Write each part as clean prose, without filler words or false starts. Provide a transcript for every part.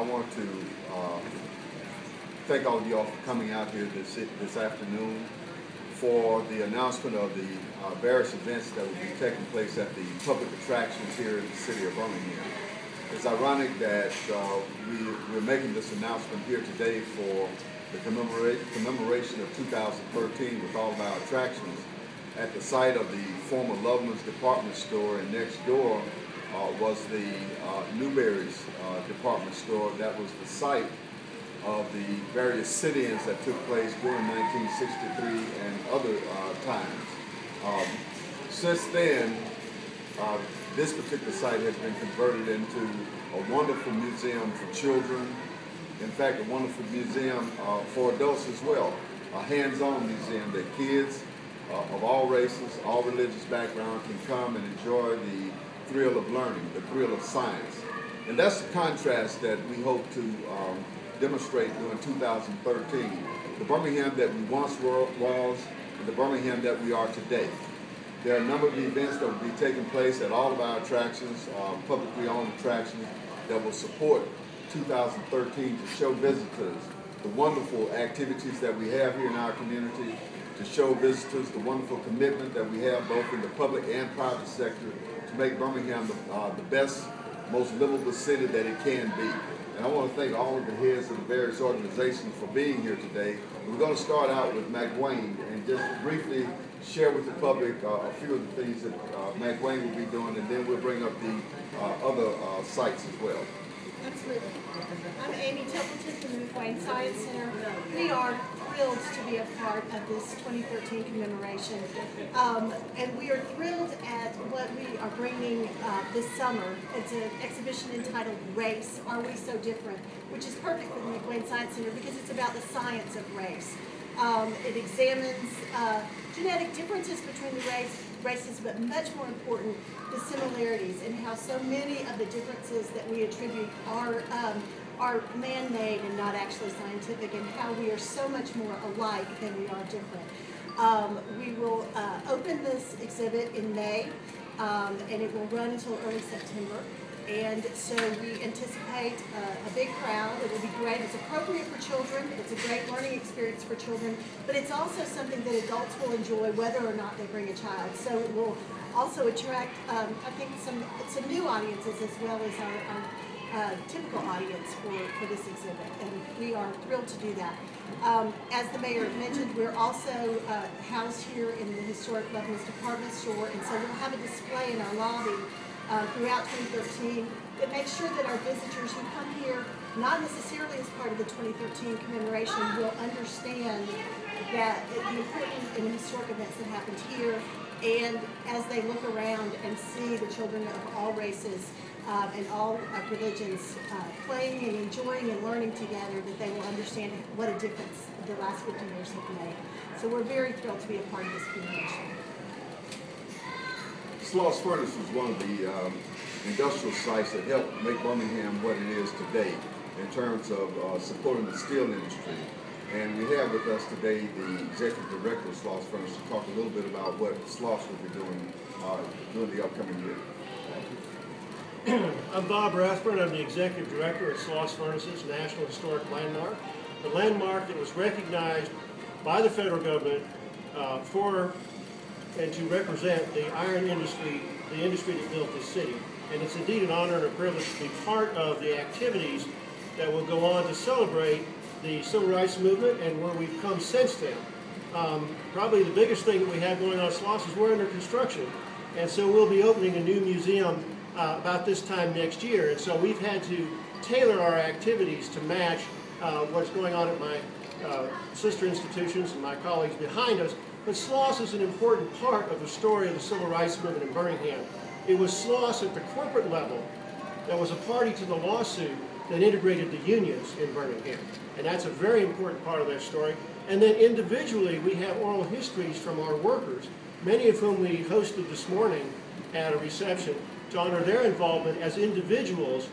want to thank all of you all for coming out here this afternoon for the announcement of the various events that will be taking place at the public attractions here in the city of Birmingham. It's ironic that we're making this announcement here today for the commemoration of 2013 with all of our attractions at the site of the former Loveman's department store, and next door was the Newberry's department store. That was the site of the various sit-ins that took place during 1963 and other times. Since then, this particular site has been converted into a wonderful museum for children. In fact, a wonderful museum for adults as well. A hands-on museum that kids of all races, all religious backgrounds can come and enjoy the thrill of learning, the thrill of science. And that's the contrast that we hope to demonstrate during 2013. The Birmingham that we once was and the Birmingham that we are today. There are a number of events that will be taking place at all of our attractions, publicly owned attractions, that will support 2013 to show visitors the wonderful activities that we have here in our community, to show visitors the wonderful commitment that we have both in the public and private sector to make Birmingham the best, most livable city that it can be. And I want to thank all of the heads of the various organizations for being here today. We're going to start out with McWayne and just briefly share with the public a few of the things that McWayne will be doing, and then we'll bring up the other sites as well. Absolutely. I'm Amy Templeton from the McWayne Science Center. We are thrilled to be a part of this 2013 commemoration. And we are thrilled at what we are bringing this summer. It's an exhibition entitled Race, Are We So Different? Which is perfect for the McWayne Science Center because it's about the science of race. It examines genetic differences between the races, but much more important, the similarities, and how so many of the differences that we attribute are man-made and not actually scientific, and how we are so much more alike than we are different. We will open this exhibit in May, and it will run until early September. And so we anticipate a big crowd. It will be great. It's appropriate for children. It's a great learning experience for children, but it's also something that adults will enjoy whether or not they bring a child. So it will also attract, I think, some new audiences as well as our typical audience for this exhibit, and we are thrilled to do that. As the mayor mentioned, we're also housed here in the historic Loveman's department store, and so we'll have a display in our lobby throughout 2013 that makes sure that our visitors who come here, not necessarily as part of the 2013 commemoration, will understand that the important and historic events that happened here, and as they look around and see the children of all races and all religions playing and enjoying and learning together, that they will understand what a difference the last 50 years have made. So we're very thrilled to be a part of this commemoration. Sloss Furnace is one of the industrial sites that helped make Birmingham what it is today in terms of supporting the steel industry. And we have with us today the executive director of Sloss Furnace to talk a little bit about what Sloss will be doing during the upcoming year. I'm Bob Rathburn. I'm the executive director at Sloss Furnace's National Historic Landmark, a landmark that was recognized by the federal government for and to represent the iron industry, the industry that built this city. And it's indeed an honor and a privilege to be part of the activities that will go on to celebrate the civil rights movement and where we've come since then. Probably the biggest thing that we have going on at Sloss is we're under construction. And so we'll be opening a new museum about this time next year. And so we've had to tailor our activities to match what's going on at my sister institutions and my colleagues behind us. But Sloss is an important part of the story of the civil rights movement in Birmingham. It was Sloss at the corporate level that was a party to the lawsuit that integrated the unions in Birmingham. And that's a very important part of their story. And then individually, we have oral histories from our workers, many of whom we hosted this morning at a reception to honor their involvement as individuals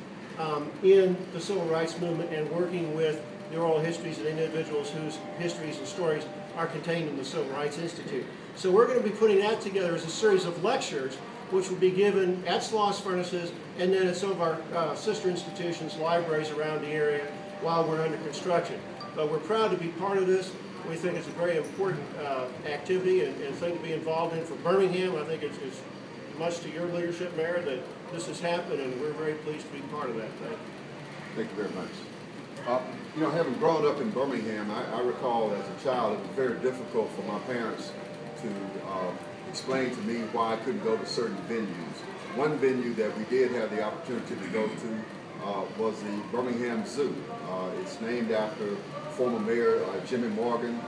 in the civil rights movement and working with the oral histories of individuals whose histories and stories are contained in the Civil Rights Institute. So we're going to be putting that together as a series of lectures which will be given at Sloss Furnaces and then at some of our sister institutions, libraries around the area while we're under construction. But we're proud to be part of this. We think it's a very important activity and thing to be involved in for Birmingham. I think it's much to your leadership, Mayor, that this has happened, and we're very pleased to be part of that. Thank you. Thank you very much. You know, having grown up in Birmingham, I recall as a child it was very difficult for my parents to explain to me why I couldn't go to certain venues. One venue that we did have the opportunity to go to was the Birmingham Zoo. It's named after former Mayor Jimmy Morgan.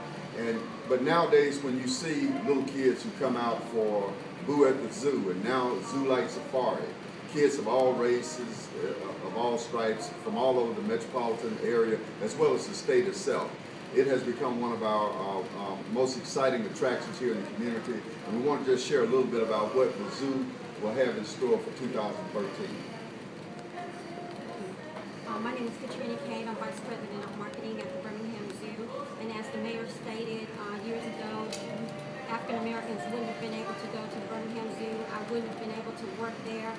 But nowadays when you see little kids who come out for Boo at the Zoo and now Zoo Light Safari, kids of all races, of all stripes, from all over the metropolitan area, as well as the state itself. It has become one of our most exciting attractions here in the community, and we want to just share a little bit about what the zoo will have in store for 2013. My name is Katrina Cave. I'm Vice President of Marketing at the Birmingham Zoo, and as the Mayor stated years ago, African Americans wouldn't have been able to go to the Birmingham Zoo. I wouldn't have been able to work there.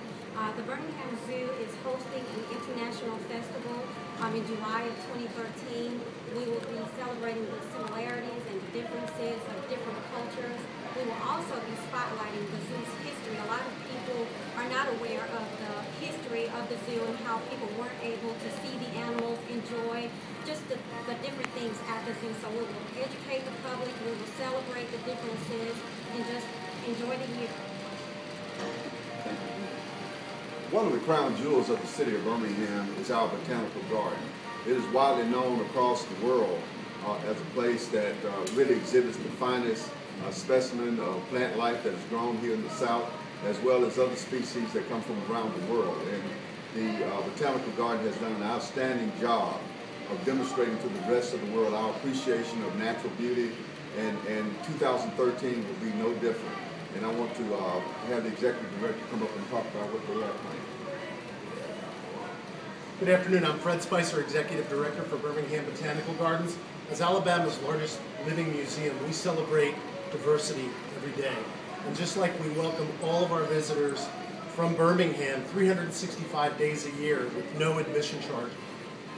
The Birmingham Zoo is hosting an international festival in July of 2013. We will be celebrating the similarities and differences of different cultures. We will also be spotlighting the zoo's history. A lot of people are not aware of the history of the zoo and how people weren't able to see the animals, enjoy just the different things at the zoo. So we will educate the public, we will celebrate the differences, and just enjoy the year. One of the crown jewels of the city of Birmingham is our botanical garden. It is widely known across the world as a place that really exhibits the finest specimen of plant life that is grown here in the South, as well as other species that come from around the world. And the botanical garden has done an outstanding job of demonstrating to the rest of the world our appreciation of natural beauty, and 2013 will be no different. And I want to have the Executive Director come up and talk about what they have planned. Good afternoon, I'm Fred Spicer, Executive Director for Birmingham Botanical Gardens. As Alabama's largest living museum, we celebrate diversity every day. And just like we welcome all of our visitors from Birmingham 365 days a year with no admission charge,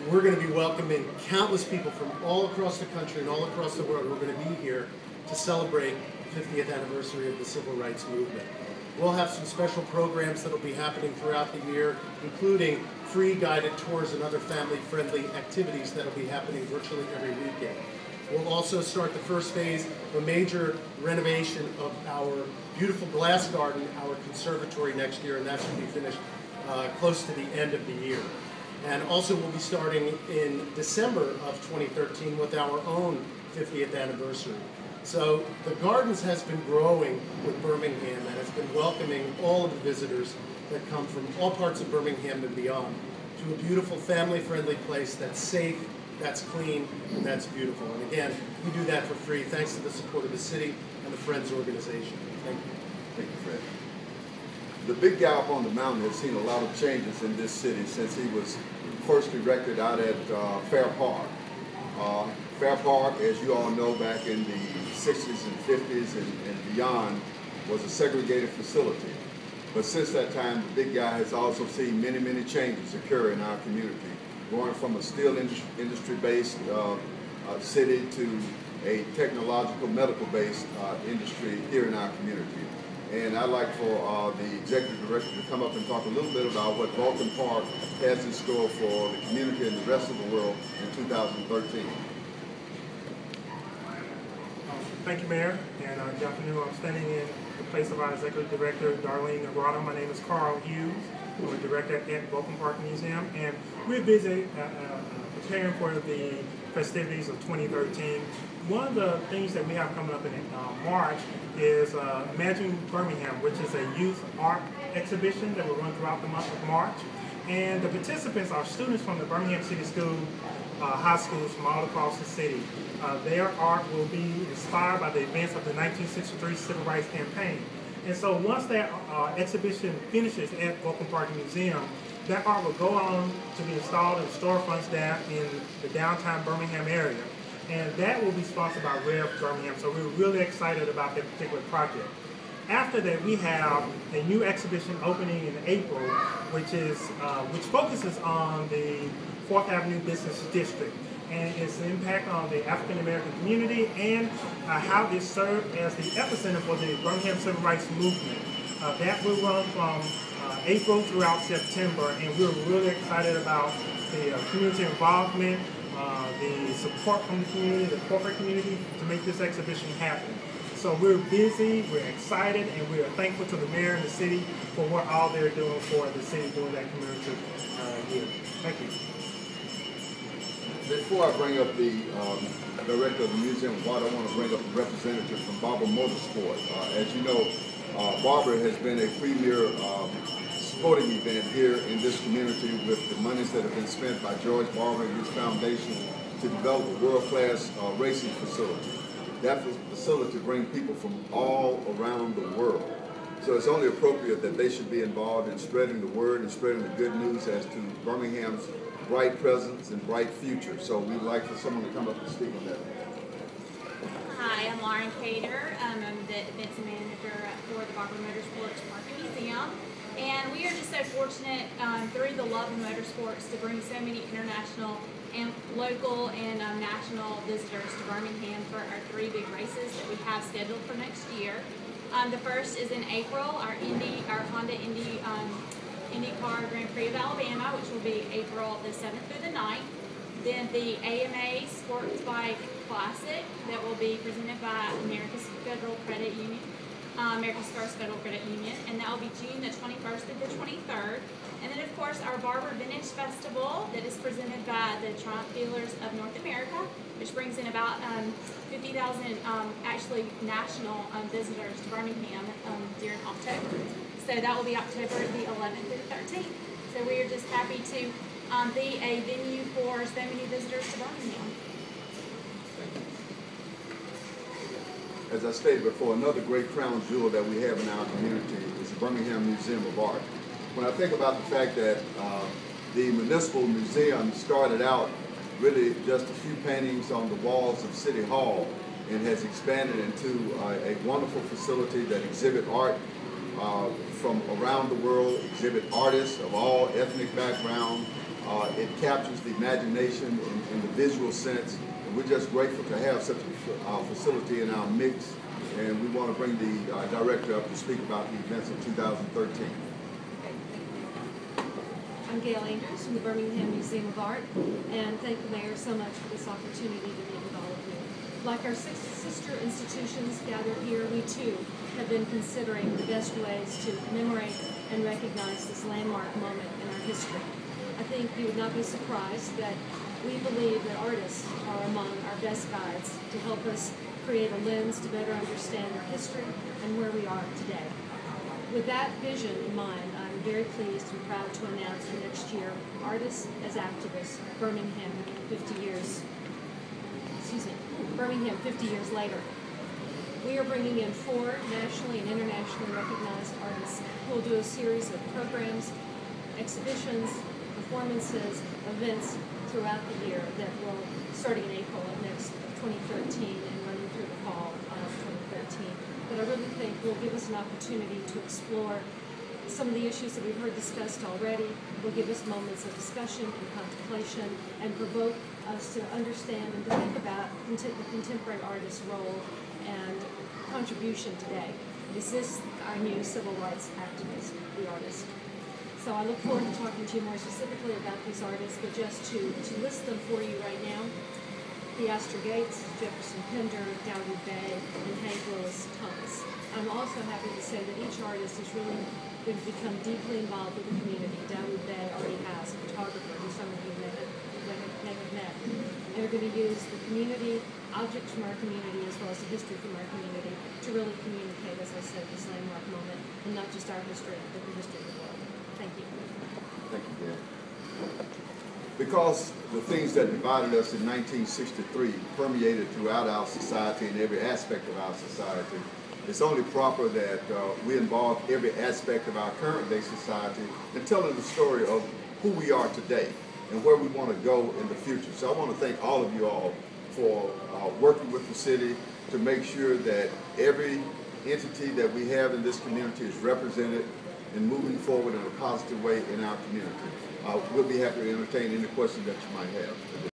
we're going to be welcoming countless people from all across the country and all across the world who are going to be here to celebrate the 50th anniversary of the Civil Rights Movement. We'll have some special programs that will be happening throughout the year, including free guided tours and other family-friendly activities that will be happening virtually every weekend. We'll also start the first phase of a major renovation of our beautiful glass garden, our conservatory next year, and that should be finished close to the end of the year. And also we'll be starting in December of 2013 with our own 50th anniversary. So the Gardens has been growing with Birmingham and has been welcoming all of the visitors that come from all parts of Birmingham and beyond to a beautiful family-friendly place that's safe, that's clean, and that's beautiful. And again, we do that for free thanks to the support of the city and the Friends organization. Thank you. Thank you, Fred. The big guy up on the mountain has seen a lot of changes in this city since he was first erected out at Fair Park. Fair Park, as you all know, back in the 60s and 50s and beyond, was a segregated facility. But since that time, the big guy has also seen many, many changes occur in our community, going from a steel industry-based city to a technological, medical-based industry here in our community. And I'd like for the Executive Director to come up and talk a little bit about what Vulcan Park has in store for the community and the rest of the world in 2013. Thank you, Mayor, and good afternoon. I'm standing in the place of our Executive Director, Darlene Navarro. My name is Carl Hughes. I'm a director at Vulcan Park Museum, and we're busy preparing for the festivities of 2013. One of the things that we have coming up in March is Imagine Birmingham, which is a youth art exhibition that will run throughout the month of March. And the participants are students from the Birmingham City School, high schools from all across the city. Their art will be inspired by the events of the 1963 Civil Rights Campaign. And so once that exhibition finishes at Vulcan Park Museum, that art will go on to be installed in storefronts down in the downtown Birmingham area. And that will be sponsored by Rev Birmingham, so we're really excited about that particular project. after that, we have a new exhibition opening in April, which focuses on the 4th Avenue Business District and its impact on the African American community and how it served as the epicenter for the Birmingham Civil Rights Movement. That will run from April throughout September, and we're really excited about the community involvement, the support from the community, the corporate community to make this exhibition happen. So we're busy, we're excited, and we are thankful to the mayor and the city for what all they're doing for the city during that commemorative year. Thank you. Before I bring up the director of the Museum of Art, I want to bring up a representative from Barber Motorsport. As you know, Barber has been a premier sporting event here in this community with the monies that have been spent by George Barber and his foundation to develop a world-class racing facility. That facility brings people from all around the world. So it's only appropriate that they should be involved in spreading the word and spreading the good news as to Birmingham's bright presence and bright future. So we'd like for someone to come up and speak on that. Hi, I'm Lauren Cater. I'm the events manager for the Barber Motorsports Park and Museum. And we are just so fortunate through the love of motorsports to bring so many international and local and national visitors to Birmingham for our 3 big races that we have scheduled for next year. The first is in April, our Honda IndyCar Grand Prix of Alabama, which will be April the 7th through the 9th. Then the AMA Sports Bike Classic that will be presented by America's Federal Credit Union, America's First Federal Credit Union, and that will be June the 21st through the 23rd. And then, of course, our Barber Vintage Festival that is presented by the Triumph Dealers of North America, which brings in about 50,000 actually national visitors to Birmingham during October. So that will be October the 11th through the 13th. So we are just happy to be a venue for so many visitors to Birmingham. As I stated before, another great crown jewel that we have in our community is the Birmingham Museum of Art. When I think about the fact that the municipal museum started out really just a few paintings on the walls of City Hall and has expanded into a wonderful facility that exhibit art from around the world, exhibit artists of all ethnic background. It captures the imagination in the visual sense. And we're just grateful to have such a facility in our mix. And we want to bring the director up to speak about the events of 2013. I'm Gail Andrews from the Birmingham Museum of Art, and thank the Mayor so much for this opportunity to meet with all of you. Like our 6 sister institutions gathered here, we too have been considering the best ways to commemorate and recognize this landmark moment in our history. I think you would not be surprised that we believe that artists are among our best guides to help us create a lens to better understand our history and where we are today. With that vision in mind, I'm very pleased and proud to announce for next year, Artists as Activists, Birmingham 50 years later. We are bringing in 4 nationally and internationally recognized artists who will do a series of programs, exhibitions, performances, events throughout the year that will, starting in April of 2013 and running through the fall of 2013. But I really think will give us an opportunity to explore some of the issues that we've heard discussed already, will give us moments of discussion and contemplation and provoke us to understand and to think about the contemporary artist's role and contribution today. Is this our new civil rights activist, the artist? So I look forward to talking to you more specifically about these artists, but just to list them for you right now. Theaster Gates, Jefferson Pender, Dawood Bey, and Hank Willis Thomas. I'm also happy to say that each artist is really going to become deeply involved with the community. Dawood Bey already has a photographer who some of you may have met. And they're going to use the community, objects from our community, as well as the history from our community to really communicate, as I said, this landmark moment, and not just our history, but the history of the world. Thank you. Thank you, Gail. Because the things that divided us in 1963 permeated throughout our society and every aspect of our society, it's only proper that we involve every aspect of our current day society in telling the story of who we are today and where we want to go in the future. So I want to thank all of you all for working with the city to make sure that every entity that we have in this community is represented and moving forward in a positive way in our community. We'll be happy to entertain any questions that you might have.